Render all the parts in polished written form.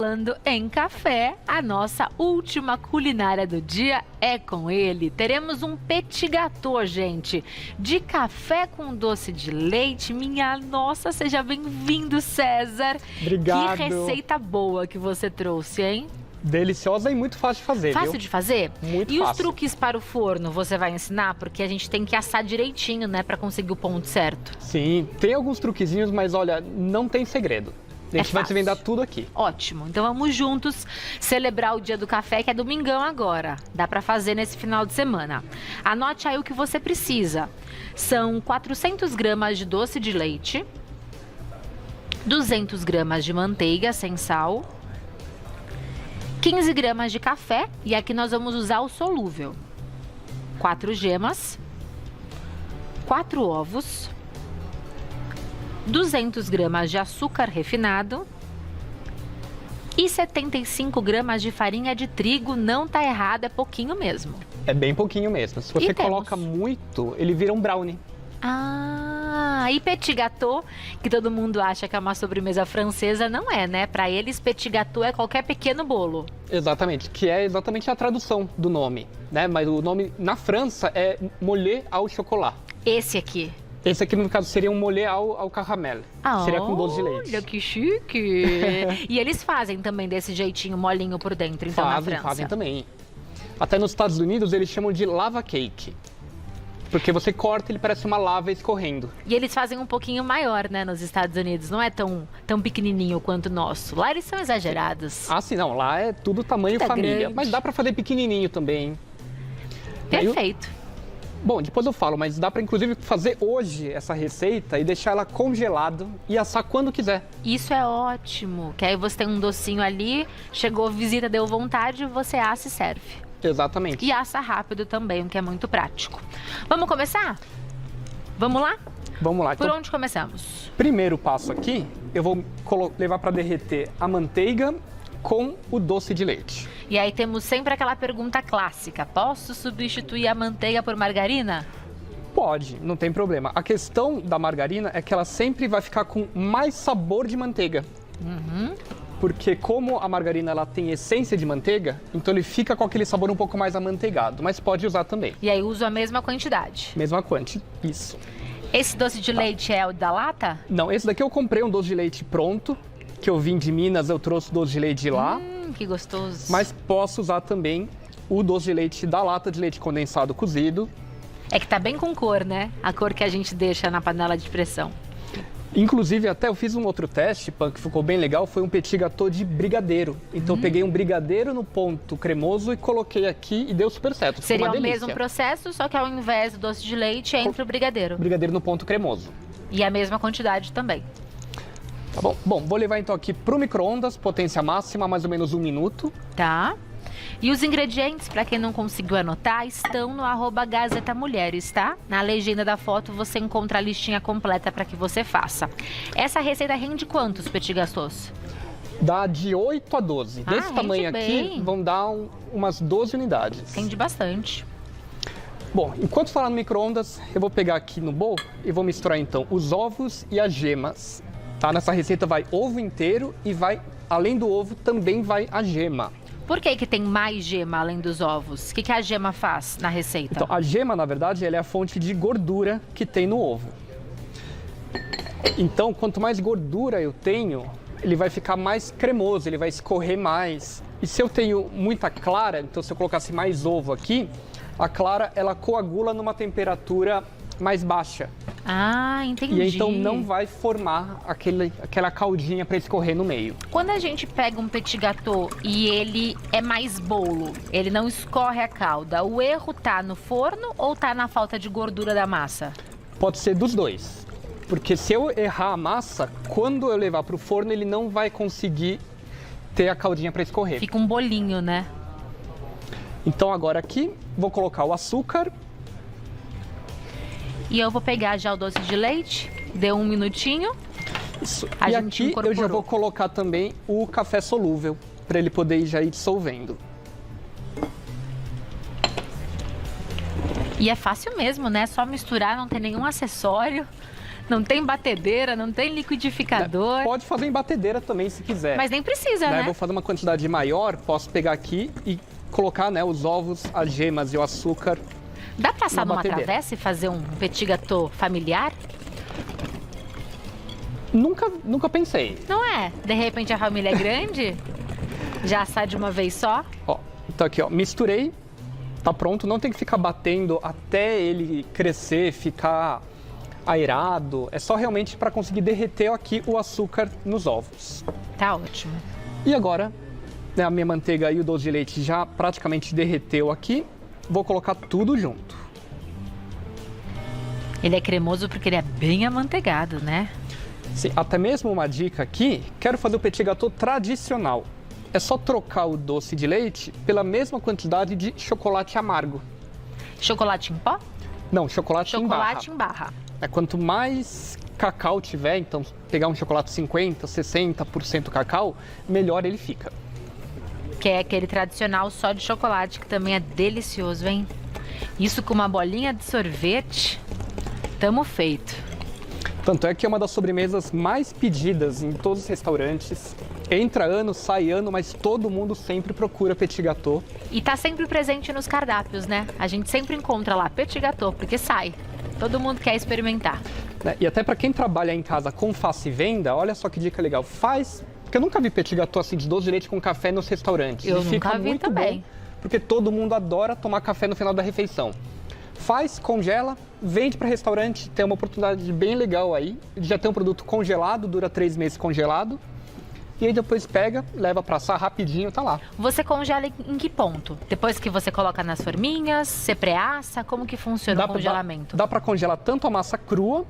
Falando em café, a nossa última culinária do dia é com ele. Teremos um petit gâteau, gente, de café com doce de leite. Minha nossa, seja bem-vindo, César. Obrigado. Que receita boa que você trouxe, hein? Deliciosa e muito fácil de fazer, Fácil viu? de fazer? Muito E fácil. os truques para o forno você vai ensinar? Porque a gente tem que assar direitinho, né, para conseguir o ponto certo. Sim, tem alguns truquezinhos, mas olha, não tem segredo. A gente vai fácil. desvendar tudo aqui. Ótimo, então vamos juntos celebrar o dia do café, que é domingão agora. Dá para fazer nesse final de semana. Anote aí o que você precisa. São 400 gramas de doce de leite, 200 gramas de manteiga sem sal, 15 gramas de café, e aqui nós vamos usar o solúvel, 4 gemas, 4 ovos, 200 gramas de açúcar refinado e 75 gramas de farinha de trigo. Não tá errado, é pouquinho mesmo. É bem pouquinho mesmo. Se você E temos. coloca muito, ele vira um brownie. Ah, e petit gâteau, que todo mundo acha que é uma sobremesa francesa, não é, né? Para eles, petit gâteau é qualquer pequeno bolo. Exatamente, que é exatamente a tradução do nome, né? Mas o nome na França é mollet au chocolat. Esse aqui. Esse aqui, no caso, seria um mollet au caramel. Seria com doce de leite. Olha, que chique! E eles fazem também desse jeitinho molinho por dentro, então, na França. Fazem também. Até nos Estados Unidos, eles chamam de lava cake. Porque você corta, ele parece uma lava escorrendo. E eles fazem um pouquinho maior, né, nos Estados Unidos. Não é tão pequenininho quanto o nosso. Lá eles são exagerados. Ah, sim, não. Lá é tudo tamanho Tá família. grande. Mas dá pra fazer pequenininho também. Perfeito. Bom, depois eu falo, mas dá pra inclusive fazer hoje essa receita e deixar ela congelado e assar quando quiser. Isso é ótimo. Que aí você tem um docinho ali, chegou visita, deu vontade, você assa e serve. Exatamente. E assa rápido também, o que é muito prático. Vamos começar? Vamos lá? Vamos lá. Por Então, onde começamos? primeiro passo aqui, eu vou levar pra derreter a manteiga com o doce de leite. E aí temos sempre aquela pergunta clássica. Posso substituir a manteiga por margarina? Pode, não tem problema. A questão da margarina é que ela sempre vai ficar com mais sabor de manteiga. Porque como a margarina ela tem essência de manteiga, então ele fica com aquele sabor um pouco mais amanteigado, mas pode usar também. E aí uso a mesma quantidade. Mesma quantidade. Isso. Esse doce de leite é o da lata? Não, esse daqui eu comprei um doce de leite pronto, que eu vim de Minas, eu trouxe doce de leite de lá, Que gostoso. mas posso usar também o doce de leite da lata de leite condensado cozido. É que tá bem com cor, né? A cor que a gente deixa na panela de pressão. Inclusive, até eu fiz um outro teste, Pan, que ficou bem legal, foi um petit gâteau de brigadeiro. Então eu peguei um brigadeiro no ponto cremoso e coloquei aqui e deu super certo. Ficou Seria uma o delícia. mesmo processo, só que ao invés do doce de leite, entra o brigadeiro. Brigadeiro no ponto cremoso. E a mesma quantidade também. Tá bom? Bom, vou levar então aqui pro micro-ondas, potência máxima, mais ou menos 1 minuto. Tá? E os ingredientes, para quem não conseguiu anotar, estão no @Gazeta Mulheres, tá? Na legenda da foto você encontra a listinha completa para que você faça. Essa receita rende quantos petit gâteaux? Dá de 8 a 12. Ah, Desse rende tamanho aqui, bem. vão dar umas 12 unidades. Rende bastante. Bom, enquanto falar no micro-ondas, eu vou pegar aqui no bowl e vou misturar então os ovos e as gemas. Tá? Nessa receita vai ovo inteiro e vai, além do ovo, também vai a gema. Por que tem mais gema além dos ovos? O que a gema faz na receita? Então, a gema, na verdade, ela é a fonte de gordura que tem no ovo. Então, quanto mais gordura eu tenho, ele vai ficar mais cremoso, ele vai escorrer mais. E se eu tenho muita clara, então se eu colocasse mais ovo aqui, a clara, ela coagula numa temperatura mais baixa. Ah, entendi. E então não vai formar aquela caldinha para escorrer no meio. Quando a gente pega um petit gâteau e ele é mais bolo, ele não escorre a calda, o erro tá no forno ou tá na falta de gordura da massa? Pode ser dos dois. Porque se eu errar a massa, quando eu levar para o forno, ele não vai conseguir ter a caldinha para escorrer. Fica um bolinho, né? Então agora aqui, vou colocar o açúcar. E eu vou pegar já o doce de leite, deu 1 minutinho. Isso. A E gente aqui incorporou. eu já vou colocar também o café solúvel, para ele poder já ir dissolvendo. E é fácil mesmo, né? Só misturar, não tem nenhum acessório. Não tem batedeira, não tem liquidificador. Pode fazer em batedeira também, se quiser. Mas nem precisa, né? Vou fazer uma quantidade maior, posso pegar aqui e colocar, né, os ovos, as gemas e o açúcar. Dá pra assar na numa batedeira. travessa e fazer um petit gâteau familiar? Nunca pensei. Não é? De repente a família é grande? Já assar de uma vez só? Ó, então aqui, ó, misturei, tá pronto. Não tem que ficar batendo até ele crescer, ficar aerado. É só realmente para conseguir derreter aqui o açúcar nos ovos. Tá ótimo. E agora, né, a minha manteiga e o doce de leite já praticamente derreteu aqui. Vou colocar tudo junto. Ele é cremoso porque ele é bem amanteigado, né? Sim, até mesmo uma dica aqui, quero fazer o petit gâteau tradicional. É só trocar o doce de leite pela mesma quantidade de chocolate amargo. Chocolate em pó? Não, chocolate em barra. Chocolate em barra. Quanto mais cacau tiver, então pegar um chocolate 50%, 60% cacau, melhor ele fica. Que é aquele tradicional só de chocolate, que também é delicioso, hein? Isso com uma bolinha de sorvete, tamo feito. Tanto é que é uma das sobremesas mais pedidas em todos os restaurantes. Entra ano, sai ano, mas todo mundo sempre procura petit gâteau. E tá sempre presente nos cardápios, né? A gente sempre encontra lá petit gâteau, porque sai. Todo mundo quer experimentar. E até para quem trabalha em casa com face e venda, olha só que dica legal. Faz, porque eu nunca vi petit gâteau assim de doce de leite com café nos restaurantes. Eu e fica nunca vi muito também. bom, porque todo mundo adora tomar café no final da refeição. Faz, congela, vende para restaurante, tem uma oportunidade bem legal aí. Já tem um produto congelado, dura 3 meses congelado. E aí depois pega, leva para assar rapidinho, tá lá. Você congela em que ponto? Depois que você coloca nas forminhas, você pré-assa? Como que funciona o congelamento? Dá para congelar tanto a massa crua,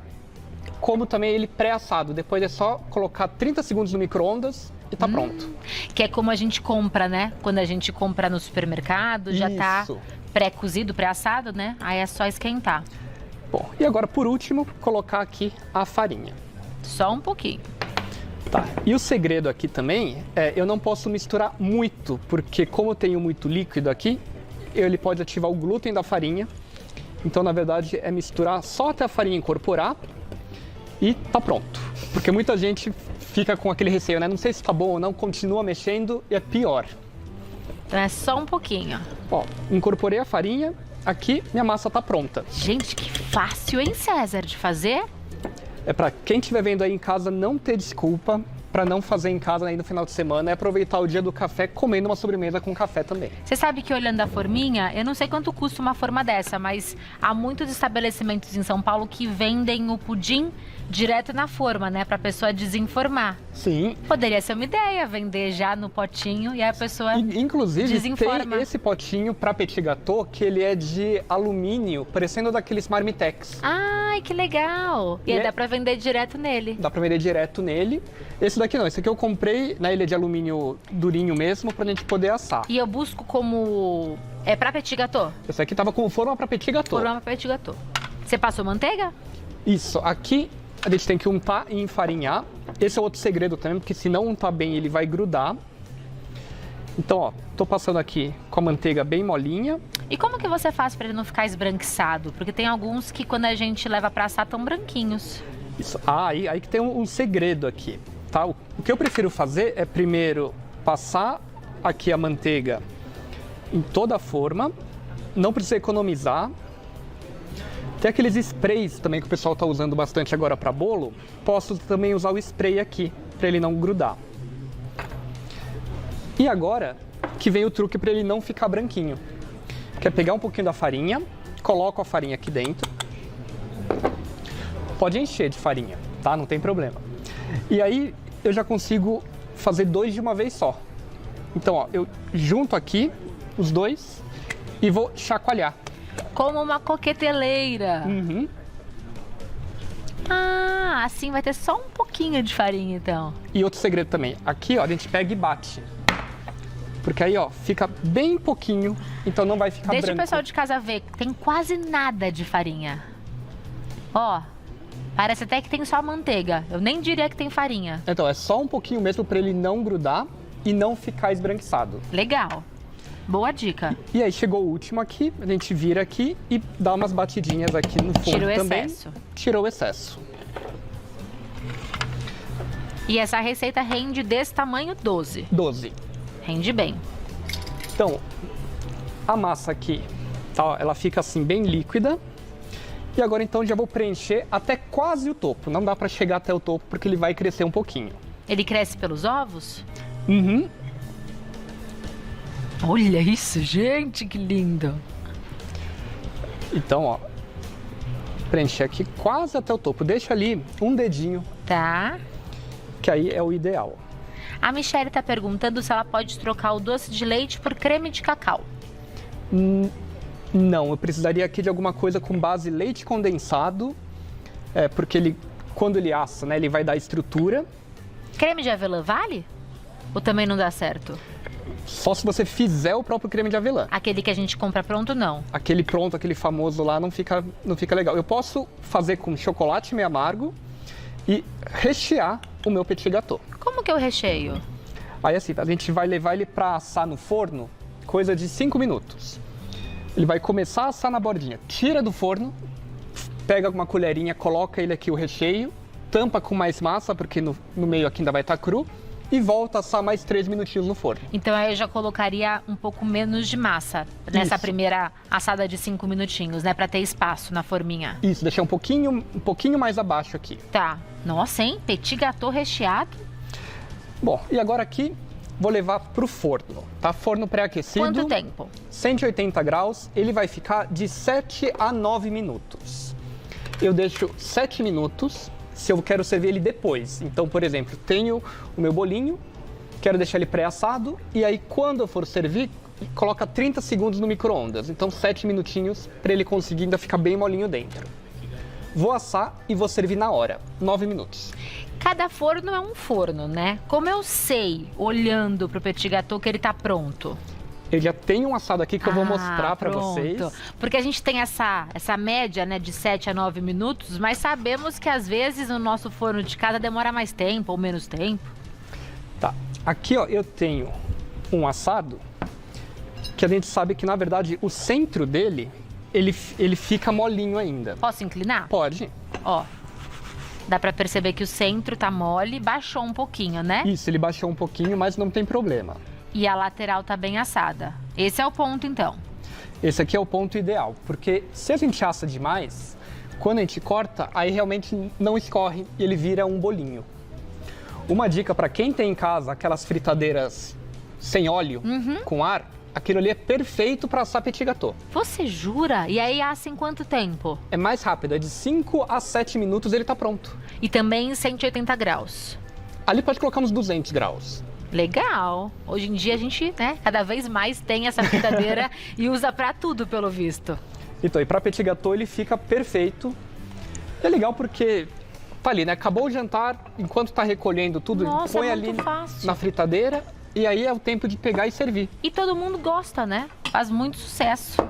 como também ele pré-assado. Depois é só colocar 30 segundos no micro-ondas e tá pronto. Que é como a gente compra, né? Quando a gente compra no supermercado, já tá Isso. pré-cozido, pré-assado, né? Aí é só esquentar. Bom, e agora por último, colocar aqui a farinha. Só um pouquinho. Tá, e o segredo aqui também é eu não posso misturar muito, porque como eu tenho muito líquido aqui, ele pode ativar o glúten da farinha. Então, na verdade, é misturar só até a farinha incorporar e tá pronto. Porque muita gente fica com aquele receio, né? Não sei se tá bom ou não, continua mexendo e é pior. Então é só um pouquinho. Ó, incorporei a farinha, aqui minha massa tá pronta. Gente, que fácil, hein, César, de fazer? É para quem estiver vendo aí em casa não ter desculpa para não fazer em casa aí no final de semana, é aproveitar o dia do café comendo uma sobremesa com café também. Você sabe que olhando a forminha, eu não sei quanto custa uma forma dessa, mas há muitos estabelecimentos em São Paulo que vendem o pudim direto na forma, né? Pra pessoa desenformar. Sim. Poderia ser uma ideia, vender já no potinho e a pessoa Inclusive, desenforma. tem esse potinho para petit gâteau que ele é de alumínio, parecendo daqueles marmitex. Ai, que legal! E aí dá pra vender direto nele. Dá pra vender direto nele. Esse daqui não, esse aqui eu comprei, né, ele é de alumínio durinho mesmo, pra gente poder assar. E eu busco como... É pra petit gâteau? Esse aqui tava com forma para petit gâteau. Forma pra petit gâteau. Você passou manteiga? Isso, aqui a gente tem que untar e enfarinhar. Esse é outro segredo também, porque se não untar bem, ele vai grudar. Então, ó, tô passando aqui com a manteiga bem molinha. E como que você faz pra ele não ficar esbranquiçado? Porque tem alguns que quando a gente leva pra assar tão branquinhos. Isso, aí que tem um segredo aqui, tá? O que eu prefiro fazer é primeiro passar aqui a manteiga em toda a forma, não precisa economizar. Tem aqueles sprays também que o pessoal está usando bastante agora para bolo. Posso também usar o spray aqui, para ele não grudar. E agora que vem o truque para ele não ficar branquinho. Que é pegar um pouquinho da farinha, coloco a farinha aqui dentro. Pode encher de farinha, tá? Não tem problema. E aí eu já consigo fazer 2 de uma vez só. Então, ó, eu junto aqui os 2 e vou chacoalhar. Como uma coqueteleira. Uhum. Ah, assim vai ter só um pouquinho de farinha, então. E outro segredo também. Aqui, ó, a gente pega e bate. Porque aí, ó, fica bem pouquinho, então não vai ficar Deixa branco. o pessoal de casa ver, tem quase nada de farinha. Ó, parece até que tem só manteiga. Eu nem diria que tem farinha. Então, é só um pouquinho mesmo para ele não grudar e não ficar esbranquiçado. Legal. Boa dica. E aí chegou o último aqui, a gente vira aqui e dá umas batidinhas aqui no fundo Tira o também. excesso. Tirou o excesso. E essa receita rende desse tamanho 12. 12. Rende bem. Então, a massa aqui, tá, ela fica assim bem líquida. E agora então já vou preencher até quase o topo. Não dá para chegar até o topo porque ele vai crescer um pouquinho. Ele cresce pelos ovos? Uhum. Olha isso, gente, que lindo. Então, ó, preencher aqui quase até o topo. Deixa ali um dedinho, Tá. que aí é o ideal. A Michelle tá perguntando se ela pode trocar o doce de leite por creme de cacau. Não, eu precisaria aqui de alguma coisa com base leite condensado, porque ele, quando ele assa, né, ele vai dar estrutura. Creme de avelã vale? Ou também não dá certo? Só se você fizer o próprio creme de avelã. Aquele que a gente compra pronto, não. Aquele pronto, aquele famoso lá, não fica legal. Eu posso fazer com chocolate meio amargo e rechear o meu petit gâteau. Como que eu recheio? Aí assim, a gente vai levar ele para assar no forno, coisa de 5 minutos. Ele vai começar a assar na bordinha. Tira do forno, pega uma colherinha, coloca ele aqui o recheio, tampa com mais massa, porque no meio aqui ainda vai estar cru, e volta a assar mais 3 minutinhos no forno. Então aí eu já colocaria um pouco menos de massa nessa Isso. primeira assada de 5 minutinhos, né? Pra ter espaço na forminha. Isso, deixar um pouquinho mais abaixo aqui. Tá. Nossa, hein? Petit gâteau recheado. Bom, e agora aqui vou levar para o forno, tá? Forno pré-aquecido. Quanto tempo? 180 graus, ele vai ficar de 7 a 9 minutos. Eu deixo 7 minutos se eu quero servir ele depois. Então, por exemplo, tenho o meu bolinho, quero deixar ele pré-assado, e aí quando eu for servir, coloca 30 segundos no micro-ondas. Então, 7 minutinhos para ele conseguir ainda ficar bem molinho dentro. Vou assar e vou servir na hora, 9 minutos. Cada forno é um forno, né? Como eu sei, olhando pro petit gâteau, que ele tá pronto? Eu já tenho um assado aqui que eu vou mostrar para pronto. vocês. Porque a gente tem essa média, né, de 7 a 9 minutos, mas sabemos que às vezes o nosso forno de casa demora mais tempo ou menos tempo. Tá, aqui ó, eu tenho um assado que a gente sabe que na verdade o centro dele, ele fica molinho ainda. Posso inclinar? Pode. Ó, dá pra perceber que o centro tá mole, baixou um pouquinho, né? Isso, ele baixou um pouquinho, mas não tem problema. E a lateral tá bem assada. Esse é o ponto, então. Esse aqui é o ponto ideal, porque se a gente assa demais, quando a gente corta, aí realmente não escorre e ele vira um bolinho. Uma dica para quem tem em casa aquelas fritadeiras sem óleo, com ar, aquilo ali é perfeito para assar petit gâteau. Você jura? E aí assa em quanto tempo? É mais rápido, é de 5 a 7 minutos ele tá pronto. E também em 180 graus. Ali pode colocar uns 200 graus. Legal. Hoje em dia a gente, né, cada vez mais tem essa fritadeira e usa pra tudo, pelo visto. Então, e para petit gâteau ele fica perfeito. E é legal porque tá ali, né? Acabou o jantar, enquanto tá recolhendo tudo, Nossa, põe é ali muito fácil. na fritadeira e aí é o tempo de pegar e servir. E todo mundo gosta, né? Faz muito sucesso.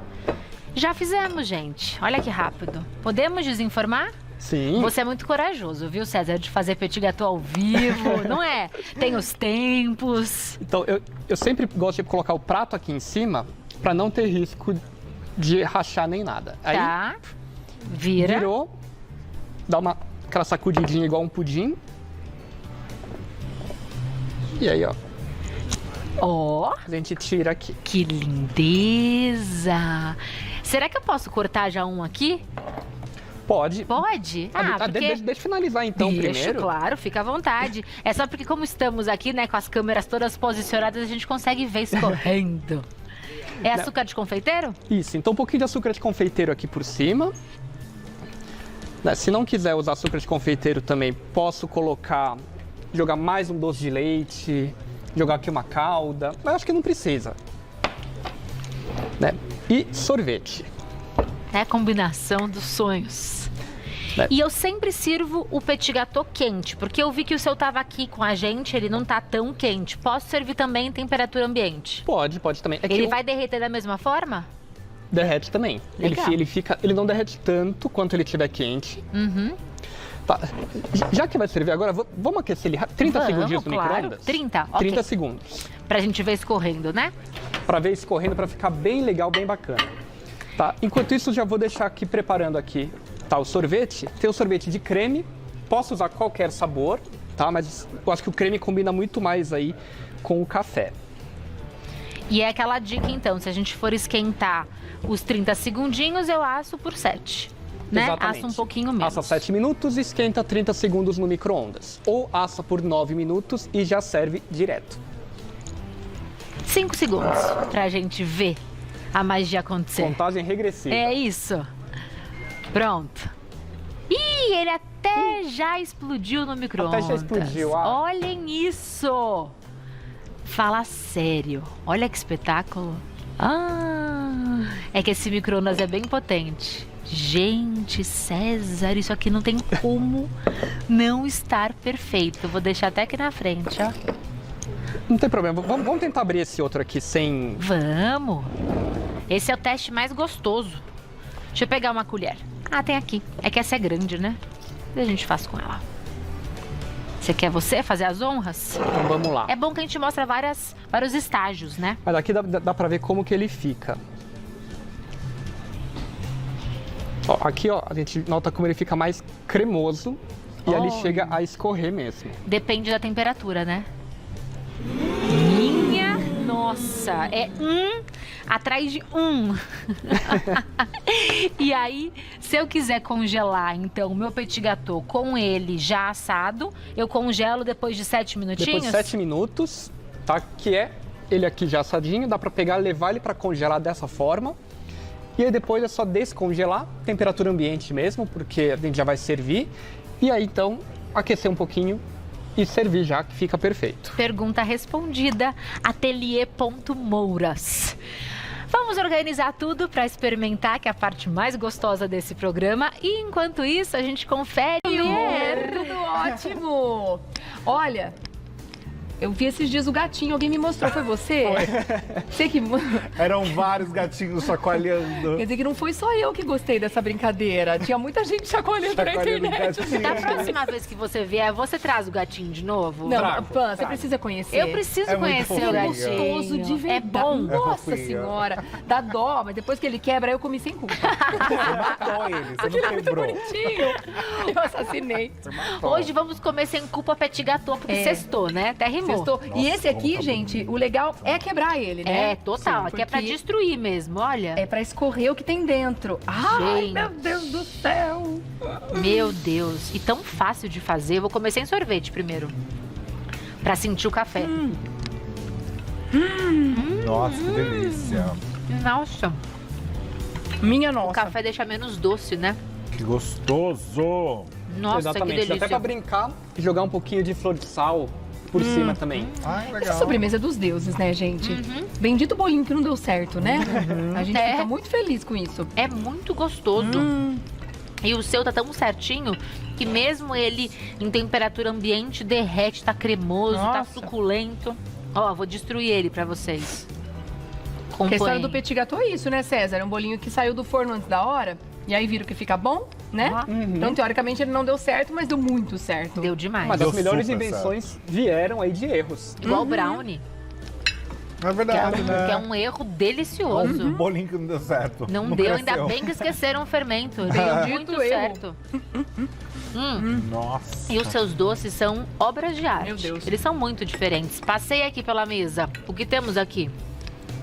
Já fizemos, gente. Olha que rápido. Podemos desinformar? Sim. Você é muito corajoso, viu, César, de fazer petit gâteau ao vivo, não é? Tem os tempos. Então, eu sempre gosto de colocar o prato aqui em cima para não ter risco de rachar nem nada. Aí Tá. Vira. virou, dá aquela sacudidinha igual um pudim. E aí, ó, Ó, a gente tira aqui. que lindeza. Será que eu posso cortar já um aqui? Pode. Pode? Deixa eu finalizar então Deixa, primeiro. claro, fica à vontade. É só porque como estamos aqui, né, com as câmeras todas posicionadas, a gente consegue ver escorrendo. É açúcar de confeiteiro? Isso, então um pouquinho de açúcar de confeiteiro aqui por cima. Né, se não quiser usar açúcar de confeiteiro também, posso jogar mais um doce de leite, jogar aqui uma calda, mas acho que não precisa. Né? E sorvete. É a combinação dos sonhos. Né? E eu sempre sirvo o petit gâteau quente, porque eu vi que o seu tava aqui com a gente, ele não tá tão quente. Posso servir também em temperatura ambiente? Pode também. É que Ele vai derreter da mesma forma? derrete também. Legal. Ele não derrete tanto quanto ele estiver quente. Uhum. Tá. Já que vai servir agora, vamos aquecer ele 30 segundinhos no claro. micro-ondas? 30, ok. 30 segundos. Pra gente ver escorrendo, né? Para ver escorrendo, para ficar bem legal, bem bacana. Tá? Enquanto isso, já vou deixar aqui preparando aqui, tá, o sorvete. Tem o sorvete de creme, posso usar qualquer sabor, tá? Mas eu acho que o creme combina muito mais aí com o café. E é aquela dica, então, se a gente for esquentar os 30 segundinhos, eu asso por 7, né? Exatamente. Assa um pouquinho menos. Assa 7 minutos e esquenta 30 segundos no micro-ondas. Ou assa por 9 minutos e já serve direto. 5 segundos pra gente ver a magia acontecer. Contagem regressiva. É isso. Pronto. Ih, ele até já explodiu no micro-ondas. Até já explodiu, ah. Olhem isso. Fala sério. Olha que espetáculo. Ah, é que esse micro-ondas é bem potente. Gente, César, isso aqui não tem como não estar perfeito. Eu vou deixar até aqui na frente, ó. Não tem problema. Vamos tentar abrir esse outro aqui sem... Vamos. Esse é o teste mais gostoso. Deixa eu pegar uma colher. Ah, tem aqui. É que essa é grande, né? O que a gente faz com ela? Você quer fazer as honras? Então vamos lá. É bom que a gente mostra vários estágios, né? Mas aqui dá pra ver como que ele fica. Ó, aqui, ó, a gente nota como ele fica mais cremoso e ele chega a escorrer mesmo. Depende da temperatura, né? Minha nossa, é atrás de E aí, se eu quiser congelar, então, o meu petit gâteau com ele já assado, eu congelo depois de 7 minutinhos? Depois de 7 minutos, tá? Que é ele aqui já assadinho, dá pra pegar, levar ele pra congelar dessa forma. E aí depois é só descongelar, temperatura ambiente mesmo, porque a gente já vai servir. E aí, então, aquecer um pouquinho e servir já, que fica perfeito. Pergunta respondida, ateliê.mouras. Vamos organizar tudo para experimentar, que é a parte mais gostosa desse programa. E enquanto isso, a gente confere o Tudo ótimo! Olha, eu vi esses dias o gatinho, alguém me mostrou, foi você? Você que... Eram vários gatinhos chacoalhando. Quer dizer que não foi só eu que gostei dessa brincadeira, tinha muita gente chacoalhando na Chacoalhando internet. gatinho. Da próxima vez que você vier, você traz o gatinho de novo? Não, Pan, você precisa conhecer. Eu preciso É muito conhecer o fofinho. gatinho. Gostoso de verdade. É bom. Nossa fofinho. senhora, dá dó, mas depois que ele quebra, eu comi sem culpa. Você matou ele, você não quebrou. Bonitinho. Eu assassinei. Hoje vamos comer sem culpa petit gâteau, porque É. sextou, né? Até rimou. Sextou. E esse aqui, como tá gente, o legal é quebrar ele, né? É, total. Aqui é pra porque destruir mesmo, olha. É pra escorrer o que tem dentro. Ai, Gente. meu Deus do céu. Meu Deus. E tão fácil de fazer. Eu vou comer sem sorvete primeiro. Pra sentir o café. Nossa, que delícia. Nossa. Minha O nossa. café deixa menos doce, né? Que gostoso. Nossa, Exatamente, que dá delícia. até pra brincar e jogar um pouquinho de flor de sal por cima também. Ai, Essa legal. sobremesa dos deuses, né, gente? Bendito bolinho que não deu certo, né? A gente É. fica muito feliz com isso. É muito gostoso. E o seu tá tão certinho que mesmo ele em temperatura ambiente derrete, tá cremoso, tá Nossa. suculento. Ó, vou destruir ele pra vocês. Porque a história Acompanhem. do petit gâteau é isso, né, César? É um bolinho que saiu do forno antes da hora. E aí viram que fica bom, né? Então, teoricamente, ele não deu certo, mas deu muito certo. Deu demais. Mas Deu as melhores super invenções vieram aí de erros. Igual o brownie, É que é, verdade, né? que é um erro delicioso. Um bolinho que não deu certo. Não deu, ainda cresceu. bem que esqueceram o fermento. Deu Bendito muito erro. certo. Nossa. E os seus doces são obras de arte. Meu Deus. Eles são muito diferentes. Passei aqui pela mesa. O que temos aqui?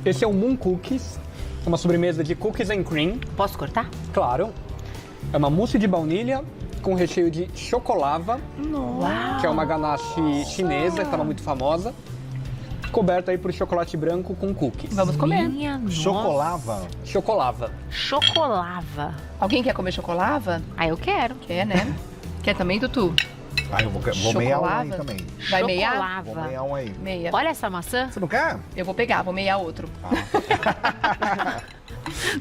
Esse é o Moon Cookies, uma sobremesa de cookies and cream, Posso cortar? claro. É uma mousse de baunilha com recheio de chocolava, que é uma ganache chinesa que estava muito famosa, coberta aí por chocolate branco com cookies. Vamos comer. Minha nossa. Chocolava. Chocolava. Chocolava. Alguém quer comer chocolava? Ah, eu quero. Quer, né? Quer também, Tutu? Ah, eu vou meiar um aí Chocolava? também. Vai meiar? Vou Chocolava. meiar um aí. Meia. Olha essa maçã. Você não quer? Eu vou pegar, vou meiar outro.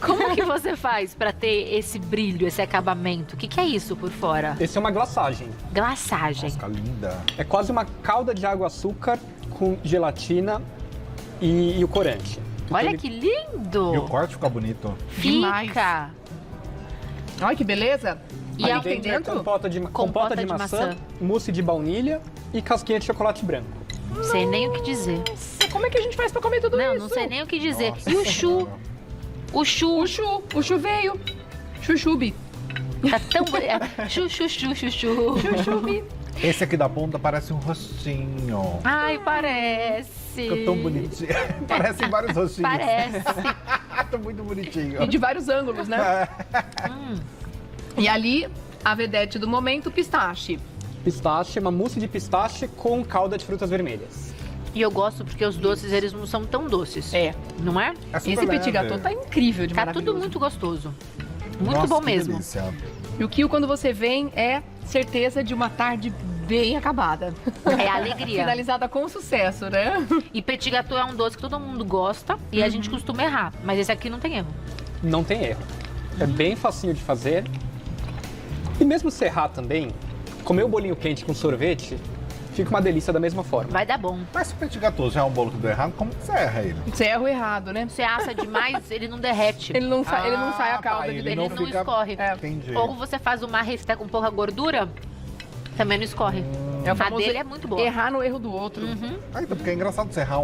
Como que você faz pra ter esse brilho, esse acabamento? O que é isso por fora? Esse é uma glaçagem. Glaçagem. Fica linda. É quase uma calda de água-açúcar com gelatina e o corante. Então Olha ele- que lindo. E o corte fica bonito. Demais. Fica. Olha que beleza. E Aí é tem Dentro é dentro? compota de maçã, mousse de baunilha e casquinha de chocolate branco. Não sei nem o que dizer. Nossa, como é que a gente faz pra comer tudo Não, isso? não sei nem o que dizer. Nossa E o chu? Senhora. O chu O chu veio. Chuchubi. tá tão bonito. Chu, chu, chu, chu, chu. Chuchubi. Esse aqui da ponta parece um rostinho. Ai, parece. Ficou tão bonitinho. Parecem vários rostinhos. Parece. Tá muito bonitinho. E de vários ângulos, né? E ali, a vedete do momento, pistache. Pistache, uma mousse de pistache com calda de frutas vermelhas. E eu gosto porque os doces, eles não são tão doces. É. Não é? É super Esse petit leve. gâteau tá incrível de Tá maravilhoso. tudo muito gostoso. Muito Nossa, bom que mesmo. delícia. E o Kio, quando você vem, é certeza de uma tarde bem acabada. É alegria. Finalizada com sucesso, né? E petit gâteau é um doce que todo mundo gosta e a gente costuma errar. Mas esse aqui não tem erro. Não tem erro. É bem facinho de fazer. E mesmo se errar também, comer o bolinho quente com sorvete fica uma delícia da mesma forma. Vai dar bom. Mas se o petit gâteau já é um bolo que deu errado, como que você erra ele? Você erra o errado, né? Você assa demais, ele não derrete. Ele não sai a tá, calda de ele dentro. Ele não escorre. É. Entendi. Ou você faz uma receita com pouca gordura, também não escorre. É o A famoso dele é muito boa. errar no erro do outro. Ah, então, porque é engraçado você errar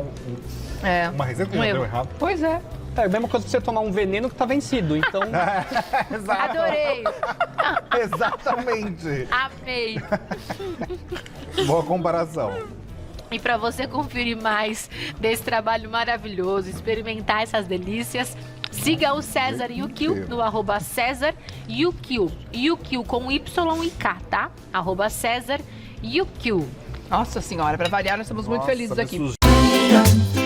É. uma receita que Um já erro. deu errado. Pois é. É a mesma coisa que você tomar um veneno que tá vencido. Então, Exato. Adorei. Exatamente. Amei. Boa comparação. E para você conferir mais desse trabalho maravilhoso, experimentar essas delícias, siga o César Yukio no @César Yukio. Yukio com Y e K, tá? @César Yukio. Nossa senhora, pra variar, nós estamos muito Nossa, felizes me aqui. sujei.